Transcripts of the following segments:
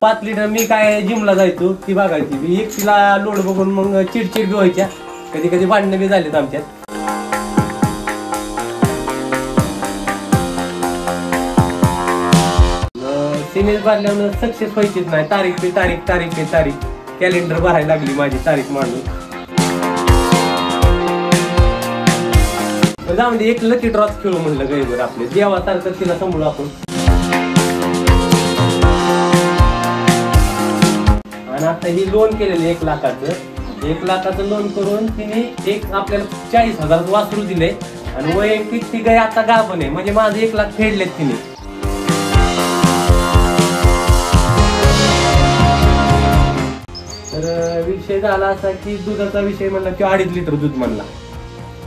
5 litre मी काय जिमला जायचो ती बघायची मी एकटीला लोड बघून मग चिडचिड बी व्हायच्या, कधी कधी भांडणं बी झालेत आमच्यात. सिमेज भरल्यावर सक्सेस व्हायचीच नाही. तारीख पे तारीख कॅलेंडर भरायला लागली माझी तारीख मांडून. जाऊन दे एक लकी ड्रॉच खेळू म्हणलं गैबर आपले देवासारखं तिला सांभाळू आपण. आणि आता ही लोन केलेलं 1 लाखाचं लोन करून तिने एक आपल्याला 40,000 वासरू दिले आणि वैयक्तिक ती गाय आता गाभण आहे म्हणजे माझं 1 लाख फेडलेत तिने. तर विषय झाला असा की दुधाचा विषय म्हणला की 2.5 लिटर दूध म्हणलं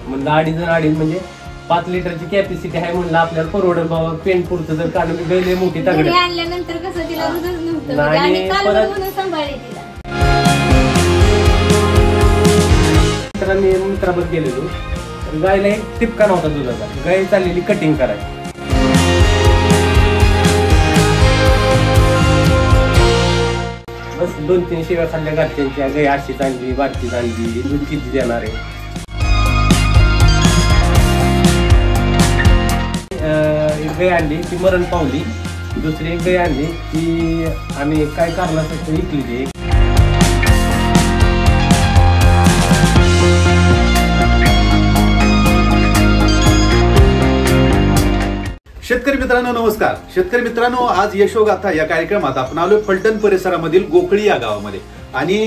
2.5 म्हणजे 5 लिटरची कॅपॅसिटी आहे म्हणलं आपल्याला परवडेल बाबा. पेन पुरतं जर कारण गैले मोठी तगडे आणल्यानंतर कसं तिला दूधच नव्हतं आणि कालवड म्हणून सांभाळले तिला. तर मी मित्राबरोबर गेलेलो तर गायला एक टिपका नव्हता दुधाचा. गाय चाललेली कटिंग करायची. बस 2-3 शिव्या खाल्ल्या घरच्यांच्या गाय अशीच आणली बारकीच आणली दूध किती देणार आहे. एक गाय आणली ती मरण पावली. दुसरी एक गाय आणली ती आम्ही काय कारणासाठी विकली. शेतकरी मित्रांनो नमस्कार. शेतकरी मित्रांनो आज यशोगाथा या कार्यक्रमात आपण आलोय फलटण परिसरामधील गोखळी या गावामध्ये आणि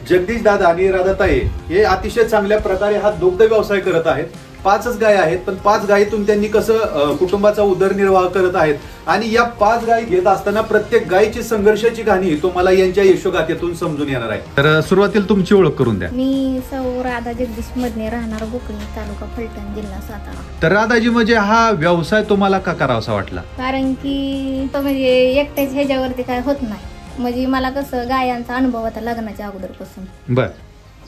जगदीश दादा आणि राधाताई हे अतिशय चांगल्या प्रकारे हा दुग्ध व्यवसाय करत आहेत. 5च गाय आहेत पण 5 गायीतून त्यांनी कसं कुटुंबाचा उदरनिर्वाह करत आहेत आणि या 5 गायी घेत असताना प्रत्येक गायीची संघर्षाची कहाणी तुम्हाला यांच्या यशोगाथेतून समजून येणार आहे. तर सुरुवातीला तुमची ओळख करून द्या. मी सौ राधा जगदीश मधने राहणार गोखळी तालुका फलटण जिल्हा सातारा. तर राधाजी म्हणजे हा व्यवसाय तुम्हाला का करावासा वाटला? कारण की तो म्हणजे एकट्याच ह्याच्यावरती काय होत नाही. म्हणजे मला कसं गायांचा अनुभव होता लग्नाच्या अगोदरपासून. बर.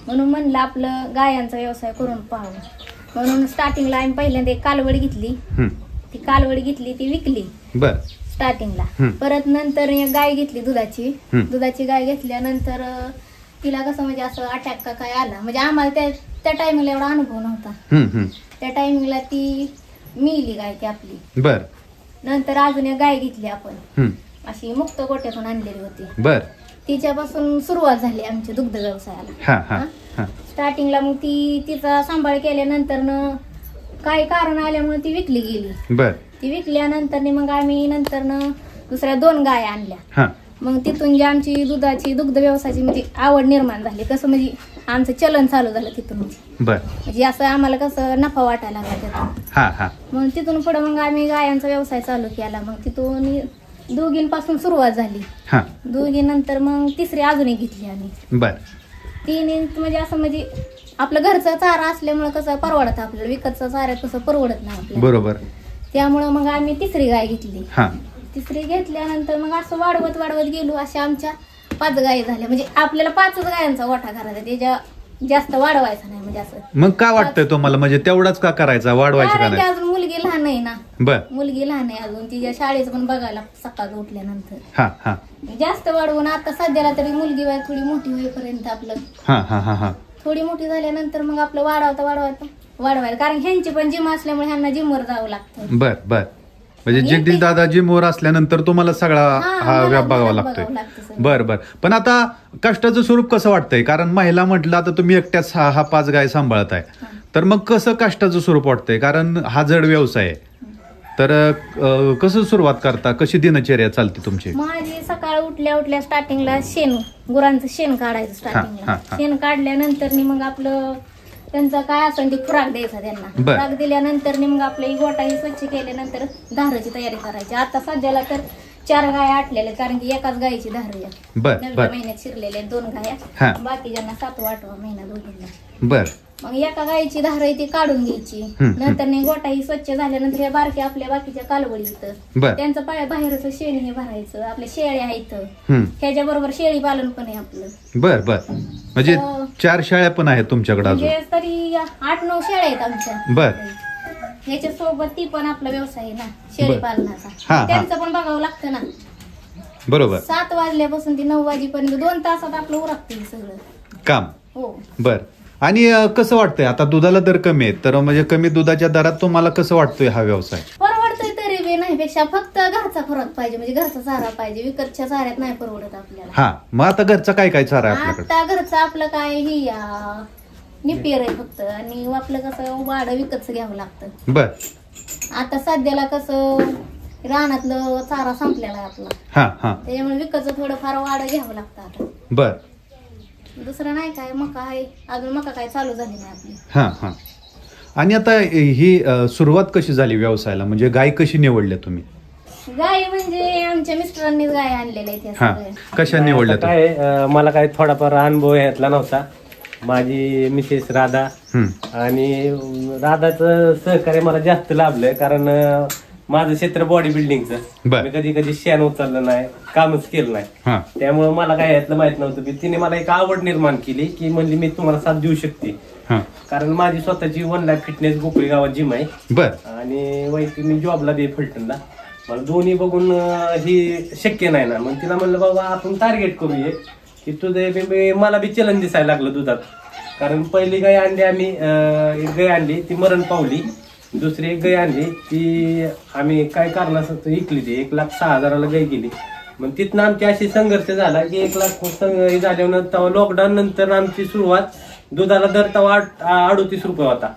म्हणून म्हणलं आपलं गायांचा व्यवसाय करून पाहावं. म्हणून स्टार्टिंगला आम्ही पहिल्यांदा एक कालवड घेतली. ती कालवड घेतली ती विकली बर स्टार्टिंगला. परत नंतर एक गाय घेतली दुधाची गाय घेतल्यानंतर तिला कसं म्हणजे असं अटॅक का काय आला म्हणजे आम्हाला त्या टायमिंगला एवढा अनुभव नव्हता. त्या टायमिंगला ती मिली गाय ती आपली. बर. नंतर अजून एक गाय घेतली आपण अशी मुक्त गोट्यातून आणलेली होती. बर. तिच्यापासून सुरुवात झाली आमच्या दुग्ध व्यवसायाला. स्टार्टिंगला मग तिचा सांभाळ केल्यानंतर काही कारण आल्यामुळे ती विकली गेली. बर. ती विकल्यानंतर मग आम्ही नंतर दुसऱ्या 2 गाय आणल्या. मग तिथून जी आमची दुग्ध व्यवसायाची म्हणजे आवड निर्माण झाली. कसं म्हणजे आमचं चलन चालू झालं तिथून. म्हणजे असं आम्हाला कसं नफा वाटायला लागला त्यातून. मग तिथून पुढे मग आम्ही गायांचा व्यवसाय चालू केला. मग तिथून दोघींपासून सुरुवात झाली. दोघी नंतर मग तिसरी अजूनही घेतली आम्ही. बर. 3 म्हणजे असं म्हणजे आपलं घरचा चारा असल्यामुळे कसं परवडत आपल्याला. विकतचा चारा कसं परवडत नाही आपल्याला. बरोबर. त्यामुळे मग आम्ही तिसरी गाय घेतली. तिसरी घेतल्यानंतर मग असं वाढवत गेलो. अशा आमच्या 5 गायी झाल्या. म्हणजे आपल्याला 5च गायांचा गोठा करायचा त्याच्या जास्त वाढवायचा नाही. म्हणजे असं मग काय वाटतंय तुम्हाला म्हणजे तेवढाच का करायचा वाढवायचं का नाही? अजून मुलगी लहान आहे ना. बर. मुलगी लहान आहे अजून. तिच्या शाळेचं पण बघायला सकाळी उठल्यानंतर जास्त वाढवून आता सध्याला तरी मुलगी थोडी मोठी होईपर्यंत आपलं थोडी मोठी झाल्यानंतर मग आपलं वाढवायला कारण ह्यांची पण जिम असल्यामुळे ह्यांना जिमवर जावं लागतं. बर बर. म्हणजे जगदीश दादा जिमवर असल्यानंतर तुम्हाला सगळा हा व्याप बघावा लागतोय. बर बर. पण आता कष्टाचं स्वरूप कसं वाटतंय कारण महिला म्हटलं आता तुम्ही एकट्याच हा 5 गाय सांभाळत आहे. तर मग कसं कष्टाचं स्वरूप वाटतंय कारण हा जड व्यवसाय आहे. तर कसं सुरुवात करता कशी दिनचर्या चालते तुमची? माझी सकाळ उठल्या स्टार्टिंगला गुरांचं शेण काढायचं. स्टार्टिंगला शेण काढल्यानंतर मग आपलं त्यांचा काय असेल ती खुराक द्यायचा त्यांना. खुराक दिल्यानंतर मग आपली गोटाही स्वच्छ केल्यानंतर धाराची तयारी करायची. आता सध्याला तर 4 गाया आटलेल्या कारण की एकाच गायीची धार आहे. 9व्या महिन्यात शिरलेल्या 2 गाया. बाकीच्यांना 7वा-8वा महिना दोघींना. बर. मग एका गायीची धार आहे ती काढून घ्यायची. नंतर गोटाही स्वच्छ झाल्यानंतर या बारक्या आपल्या बाकीच्या कालवडी येतं त्यांचं बाहेरचं शेण हे भरायचं. आपल्या शेळ्या आहेत ह्याच्या बरोबर शेळी पालन पण आहे आपलं. बर बर. म्हणजे 4 शेळ्या पण आहेत तुमच्याकडे? म्हणजे तरी 8-9 शेळ्या आहेत आमच्या. बर. ह्याच्या सोबत ती पण आपला व्यवसाय आहे ना शेळी पालनाचा. त्यांचं पण बघावं लागतं ना. बरोबर. 7 वाजल्यापासून ती 9 वाजेपर्यंत 2 तासात आपलं उरकते सगळं काम. हो. बर. आणि कसं वाटतंय आता दुधाला दर कमी आहे तर म्हणजे कमी दुधाच्या दरात तुम्हाला कसं वाटतोय हा व्यवसाय? परवडतोय तरी बी नाही पेक्षा फक्त घरचा फरक पाहिजे म्हणजे घरचा चारा पाहिजे. विकतच्या चाऱ्यात नाही परवडत आपल्याला. हा मग आता घरचा काय काय चारा आहे आपल्याकडे? आता घरचं आपलं काय ही निपियर आहे फक्त आणि आपलं कसं वाडं विकतच घ्यावं लागतं. बर. आता सध्याला कसं रानातलं चारा संपलेला आहे आपला. हा हा. त्याच्यामुळे विकतचं थोडंफार वाडं घ्यावं लागतं आता. बर. दुसरं नाही काय मका आहे अजून मका काय चालू झाली नाही आपली. हा हा. आणि आता ही सुरुवात कशी झाली व्यवसायाला म्हणजे गाय कशी निवडल्या तुम्ही? गाय म्हणजे आमच्या मिस्टरांनीच गाय आणलेल्या आहेत हा. कशा निवडल्या काय मला काय थोडाफार अनुभव यातला नव्हता. माझी मिसेस राधा आणि राधाचं सहकार्य मला जास्त लाभलंय कारण माझं क्षेत्र बॉडी बिल्डिंगचं. मी कधी कधी शेण उचललं नाही कामच केलं नाही त्यामुळे मला काय यातलं माहित नव्हतं की तिने मला एक आवड निर्माण केली की म्हणजे मी तुम्हाला साथ देऊ शकते कारण माझी स्वतःची 1 लाख फिटनेस गोकुळी गावात जिम आहे आणि वैयक्तिक मी जॉबला दे फलटणला. मला दोन्ही बघून ही शक्य नाही ना मग तिला म्हणलं बाबा आपण टार्गेट करूया की तुझे मला बी चलन दिसायला लागलं दुधात कारण पहिली गाय आणली आम्ही एक गाय आणली ती मरण पावली. दुसरी एक गाय आणली ती आम्ही काय कारणासाठी विकली ती 1,06,000ला गाय गेली. मग तिथनं आमची अशी संघर्ष झाला की 1 लाख झाल्यावर तेव्हा लॉकडाऊन नंतर आमची सुरुवात दुधाला दर तेव्हा 38 रुपये होता.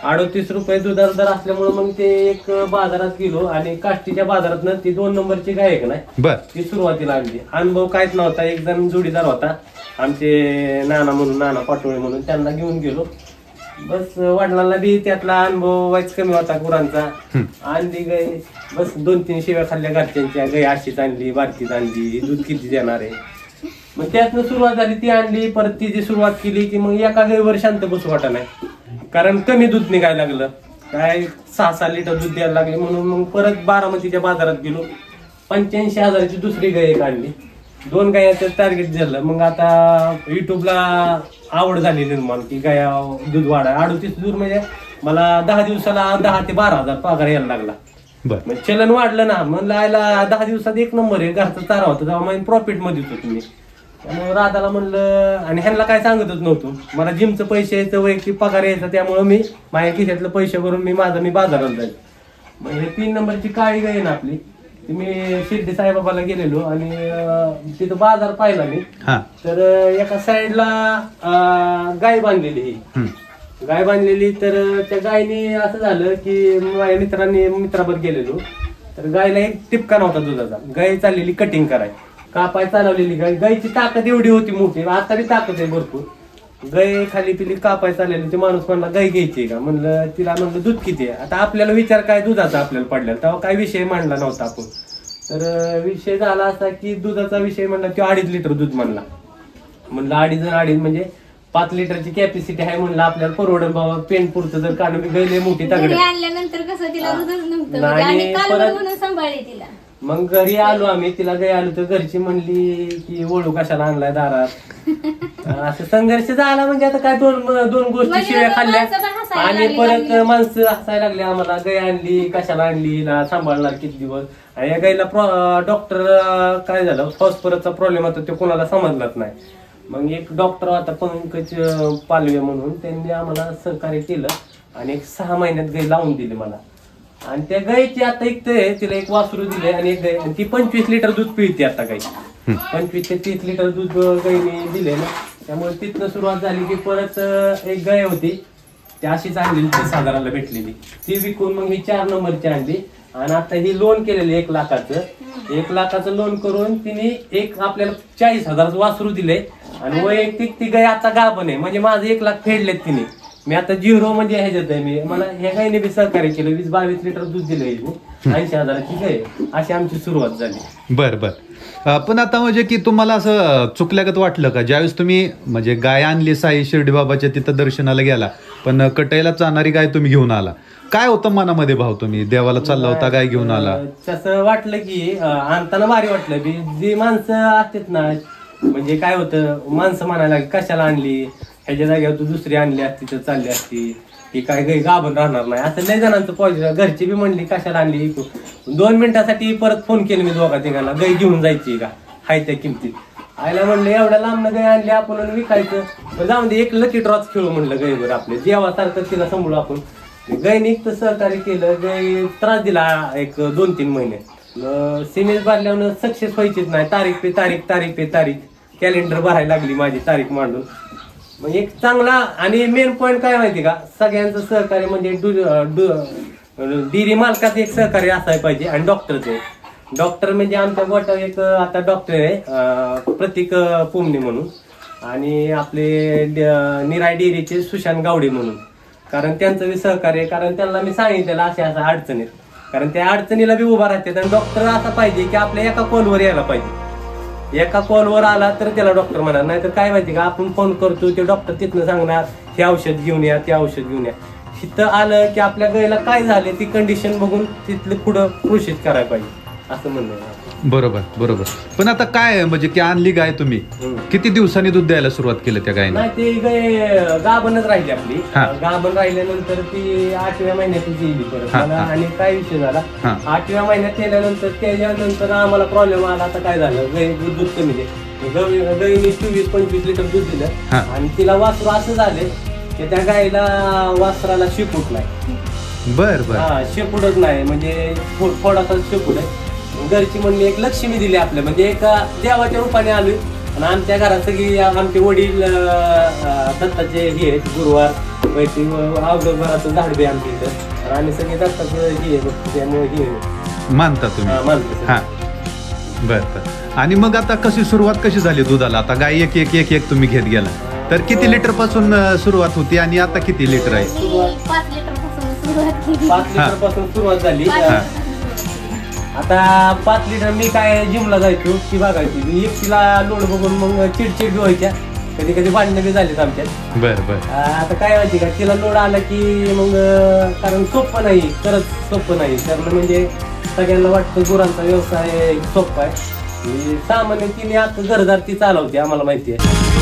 38 रुपये दुधाला दर असल्यामुळे मग ते एक बाजारात गेलो आणि काष्टीच्या बाजारात ती 2 नंबरची गाय आहे ना ती सुरुवातीला आणली. अनुभव काहीच नव्हता. एक जण जोडीदार होता आमचे नाना म्हणून नाना पाटोळे म्हणून त्यांना घेऊन गेलो. बस वडिलांना बी त्यातला अनुभव वाईच कमी होता गुरांचा. आणली गाय बस 2-3 शिव्या खाल्ल्या घरच्यांच्या गाय अशीच आणली बारकीच आणली दूध किती देणार आहे. मग त्यातनं सुरुवात झाली ती आणली परत ती जी सुरुवात केली की मग एका गायीवर शांत बसू वाटा नाही कारण कमी दूध निघायला लागलं काय 6-6 लिटर दूध द्यायला लागले म्हणून मग परत बारामतीच्या बाजारात गेलो 85,000ची दुसरी गाय एक आणली. 2 गायाचं टार्गेट झालं. मग आता युट्यूबला आवड झाली निर्माण की गाया दूध वाढा 38 दूध म्हणजे मला 10 दिवसाला 10,000 ते 12,000 पगार यायला लागला. मग चलन वाढलं ना म्हणलं आयला 10 दिवसात 1 नंबर आहे घरचा चारा होता तेव्हा मग प्रॉफिट मध्ये होतो तुम्ही. त्यामुळे राधाला म्हणलं आणि ह्यांना काय सांगतच नव्हतं मला जिमचं पैसे यायचं वैयक्तिक पगार यायचं त्यामुळे मी माझ्या खिशातलं पैसे करून मी बाजारात जाईल. मग हे 3 नंबरची काळी गाय ना आपली मी शिर्डी साईबाबाला गेलेलो आणि तिथं बाजार पाहिला मी तर एका साईडला गाय बांधलेली ही गाय बांधलेली तर त्या गायने असं झालं की माझ्या मित्राबरोबर गेलेलो तर गायला एक टिपका नव्हता दुधाचा. गाय चाललेली कटिंग कराय कापाय चालवलेली गाय गायची ताकद एवढी होती मोठी आता बी ताकद आहे भरपूर. गाय खाली पिली कापाय चाललेली ते माणूस म्हणला गाय घ्यायची का म्हणलं तिला म्हणलं दूध किती आहे. आता आपल्याला विचार काय दुधाचा आपल्याला पडलेला तेव्हा काय विषय मांडला नव्हता आपण. तर विषय झाला असा की दुधाचा विषय म्हणला तो 2.5 लिटर दूध म्हणला. म्हणलं 2.5 म्हणजे 5 लिटरची कॅपॅसिटी आहे म्हणलं आपल्याला परवडन बाबा पेन पुरतं जर कारण मी गैले मोठी तगडी आणल्यानंतर कसं तिला दूधच नव्हतं सांभाळले तिला. मग घरी आलो आम्ही तिला गाय आलो तर घरची म्हणली की ओळू कशाला आणलाय दारात असं संघर्ष झाला. म्हणजे आता काय दोन गोष्टी शिव्या खाल्ल्या आणि परत माणसं हसायला लागली आम्हाला गाय आणली कशाला आणली हिला सांभाळणार किती दिवस. आणि या गायला डॉक्टर काय झालं फॉस्फरसचा प्रॉब्लेम होता तो कोणाला समजलाच नाही. मग एक डॉक्टर होता पंकज पालवे म्हणून त्यांनी आम्हाला सहकार्य केलं आणि 6 महिन्यात गाय लावून दिली मला. आणि त्या गायची आता एक तिला एक वासरू दिले आणि एक गाय ती 25 लिटर दूध पिळते आता गाय 25 ते 30 लिटर दूध गायने दिले ना. त्यामुळे तिथनं सुरुवात झाली की परत एक गाय होती ती अशीच आणलेली 30,000ला भेटलेली ती विकून मग ही 4 नंबरची आणली. आणि आता ही लोन केलेली 1 लाखाचं 1 लाखाचं लोन करून तिने एक आपल्याला 40,000चं वासरू दिले आणि वैयक्तिक ती गाय आता गाभण आहे म्हणजे माझं 1 लाख फेडलेत तिने. मी आता 0 म्हणजे ह्याच्यात आहे मी मला ह्या गायने बी सहकार्य केलं 20-22 लिटर दूध दिलं 80,000ची गाय अशी आमची सुरुवात झाली. बर बर. पण आता म्हणजे की तुम्हाला असं चुकल्यागत वाटलं का ज्यावेळेस तुम्ही म्हणजे गाय आणली साई शिर्डी बाबाच्या तिथं दर्शनाला गेला पण कटाईला चालणारी गाय तुम्ही घेऊन आला काय होतं मनामध्ये भाव तुम्ही देवाला चालला होता गाय घेऊन आला? तसं वाटलं की आणताना भारी वाटलं की जी माणसं असतात ना म्हणजे काय होतं माणसं म्हणायला कशाला आणली ह्याच्या जागेवर तू दुसरी आणली असती तर चालली असती की काय गाय गाभण राहणार नाही असं लय जणांचं पॉझिटिव्ह. घरची बी म्हणली कशाला आणली 2 मिनिटासाठी परत फोन केले मी 2-3 गाय घेऊन जायची का हाय त्या किमतीत. आईला म्हणलं एवढ्या लांबनं गाय आणली आपण आणि विकायचं, पण जाऊन दे एक लकी ड्रॉच खेळू म्हणलं गायीवर आपले, जेव्हासारखं तिला सांभाळू आपण. गायने इतकं सहकार्य केलं, गाय त्रास दिला एक 2-3 महिने. सिमेज भरल्यावर सक्सेस व्हायचीच नाही, तारीख पे तारीख कॅलेंडर भरायला लागली माझी तारीख मांडून. मग एक चांगला आणि मेन पॉईंट काय माहिती का, सगळ्यांचं सहकार्य म्हणजे डेअरी मालकाचं एक सहकार्य असायला पाहिजे आणि डॉक्टरचं. डॉक्टर म्हणजे आमच्या गोट्यावर एक आता डॉक्टर आहे प्रतीक पोमणे म्हणून, आणि आपले निराय डेअरीचे सुशांत गावडे म्हणून. कारण त्यांचं बी सहकार्य, कारण त्यांना मी सांगितलेलं अशा अडचणीत, कारण त्या अडचणीला बी उभा राहतात. आणि डॉक्टर असा पाहिजे की आपल्या एका कॉलवर यायला पाहिजे. एका कॉलवर आला तर त्याला डॉक्टर म्हणणार, नाहीतर काय माहिती का आपण फोन करतो ते डॉक्टर तिथनं सांगणार हे औषध घेऊन या, ते औषध घेऊन या. तिथं आलं की आपल्या गायीला काय झाले ती कंडिशन बघून तिथलं पुढं प्रोसेस करायला पाहिजे असं म्हणणं. बरोबर. पण आता काय म्हणजे की आणली गाय तुम्ही, किती दिवसांनी दूध द्यायला सुरुवात केली त्या गायने? नाही, ती गाय गाभणच राहिली आपली. गाभण राहिल्यानंतर ती 8व्या महिन्यातच गेली परत. आणि काय विषय झाला, 8व्या महिन्यात केल्यानंतर त्याच्यानंतर आम्हाला प्रॉब्लेम आला. आता काय झालं, गाय दूध कमी दे, गायीने 24-25 लिटर दूध दिलं. आणि तिला वासरू असं झाले की त्या गायीला वासराला शेपूट नाही. शेपूटच नाही, म्हणजे थोडासा शेपूट आहे. घरची म्हणली एक लक्ष्मी दिली आपल्या, म्हणजे एक देवाच्या रूपाने आली. आणि आमच्या घरात सगळी आमचे वडील दत्ताचे हे आहेत, गुरुवार घराचं झाड बी आमच्या इथं, आणि सगळे दत्ताचं हे त्यामुळे हे मानता तुम्ही? मानतो. बरं. आणि मग आता सुरुवात झाली दुधाला? आता गाय एक तुम्ही घेत गेला, तर किती लिटर पासून सुरुवात होती आणि आता किती लिटर आहे? 5 लिटर पासून सुरुवात झाली. आता 5 लिटर मी काय जिमला जायचो ती बघायची, मी एकटीला लोड बघून मग चिडचिड व्हायच्या, कधी भांडणं बी झालीत आमच्यात. बरं. आता काय माहिती का, तिला लोड आला की मग, कारण सोपं नाही, खरंच सोपं नाही करणं. म्हणजे सगळ्यांना वाटतं गुरांचा व्यवसाय सोपा आहे, सामान्य तिने आता घरदार ती चालवते, आम्हाला माहिती आहे.